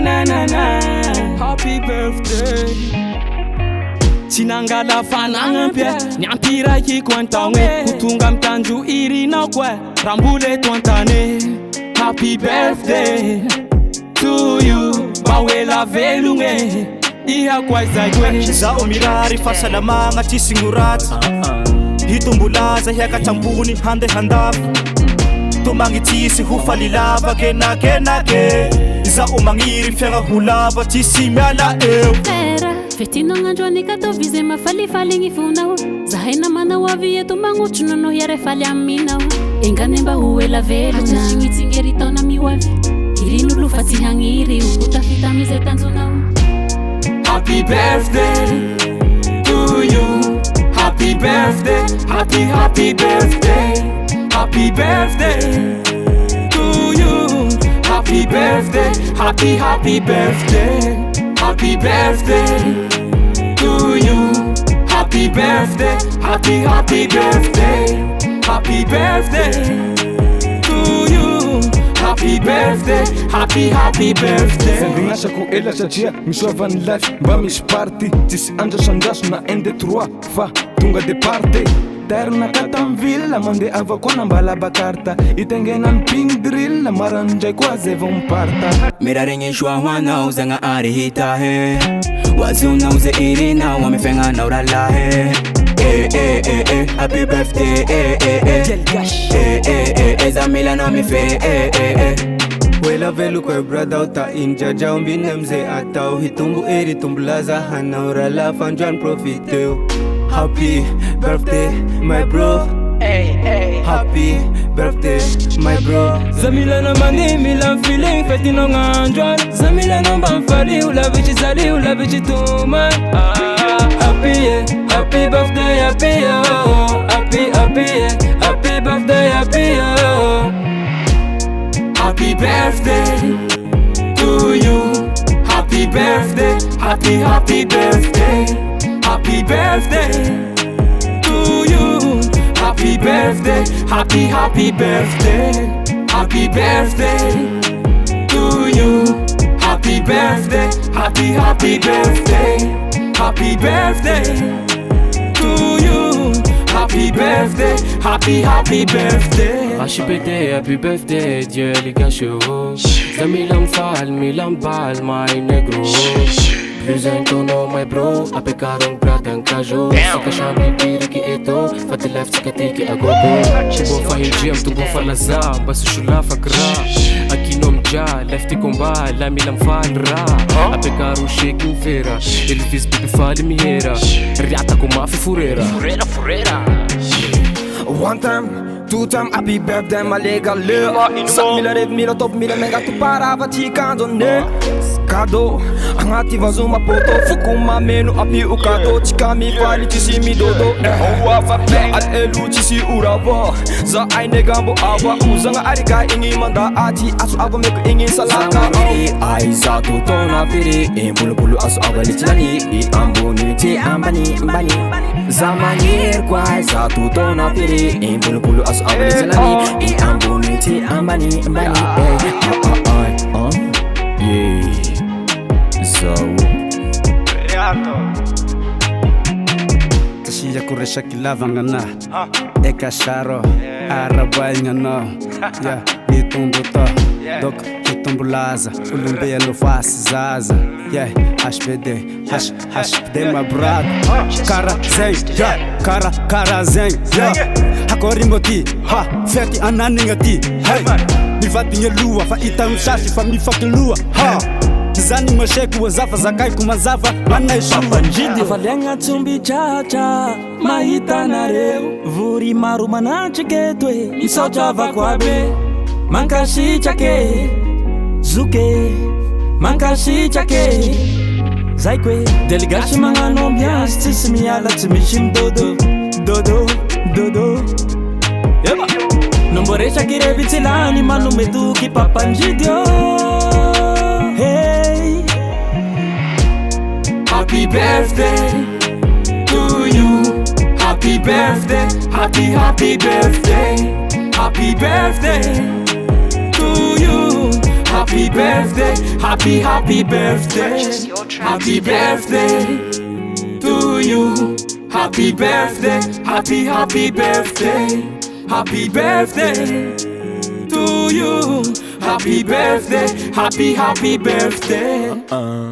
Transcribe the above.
na na na. Happy birthday. Sinangala fananga pia nyampira ki kwantawe kutunga mtanju iri na kwe rambule twantane. Happy birthday to you bawela velunge iha kwa zaigwe zao mirari fasalamanga tisingurat hitumbulaza hiaka tambuni hande handafu tumangitisi hufalilava kenake za umangiri fenga hulava tisimyala ew Fetino nganjoni kato vize mafali fali ngifunao Zahaina mana wavie tumangu chunono yare fali aminao Enganemba uwela velu Hacha shingiti ngerito na miwavi Irinu lufati hangiri Utafita mize tanzunao Happy birthday to you. Happy birthday, happy birthday. Happy birthday to you. Happy birthday, happy birthday. Happy birthday to you. Happy birthday, happy birthday. Happy birthday to you. Happy birthday, happy birthday. Sendinasha ku ela chachia Mishwa van life, ba mish party Tisi anja shandash na ende trois Fa, tunga de parte Terna katam villa, mande ava kona mbala bakarta Itengena ping drill, maranjay kwa zevon parta Mira renye shwa wana uzanga ari hita he Wazi unauze irina, wamefenga na urala he happy birthday, Zamila no mi fe, Wela velu kwa brada uta inja jao mbine mze atao Hitumbu eri tumbulaza hana urala fanjuan profiteo Happy birthday my bro Happy birthday my bro Zamila no mani milan feeling feti no nganjwan Zamila no banfali ula bichi zali ula bichi tuman Happy birthday happy yo Happy birthday happy yo Happy birthday to you. Happy birthday, happy birthday. Happy birthday to you. Happy birthday, happy birthday. Happy birthday to you. Happy birthday, happy birthday. Happy birthday to you. Happy birthday, happy birthday. Happy birthday, Dieu les gâcheux. Zamilam fal, milam bal, my negro. Plus un tono, my bro. Apecaron prata en cajo. Sika shami piri ki eto. Fati life tikati ki agogo. Tubo fa hijam, tubo fa lazam. Basu shula fakra. Akinom ja, lefti komba. La milam fal ra. Apecaron shaking fera. Elvis bibi fali mi hera. Riata kuma fi furera. One time, two time, happy birthday my legal leu Sak mila red mila top mila mega tu parava chikando ne Kado, angati vazuma poto Fukuma menu api ukado Chika mi fali chisi mi dodo Ya al elu chisi urava Za ay negambo awa Uzanga arika ingi manda ati Asu ava meku ingi salaka Ay za tu tona firi bulu bulu asu awa lichilani I ambu nuti ambani Zamanir kwai za tu tona firi bulu bulu asu awa lichilani I ambu nuti ambani Yeah So Tashiya kuresha kilavangana Eka sharo Arabay ngano Ya, itumbuto Dok itumbulaza Ulumbe ya lufasi zaza Yeah, HPD HPD my brother Kara zeng, yeah Kara zeng, yeah Hakorimoti, ha Feti ananingati, hey Mifati nye lua, fa ita mshashi fa mifaki lua, ha Zani mwesheku wazafa zakai kumazafa Mana ishua Njidi valenga tumbi chacha Mahita na reu Vuri maru manachiketwe Isocha vakwabe Mankashi chake Zuke Mankashi chake Zaikwe Delegashi mangano ambiance Tisimi ala timishim Dodo Yeba Nomboresha kirebitilani Manu meduki papanjidio Hey Happy birthday to you. Happy birthday, happy birthday. Happy birthday to you. happy birthday, happy birthday, happy birthday to you. Happy birthday, happy birthday, happy birthday to you. Happy birthday, happy birthday.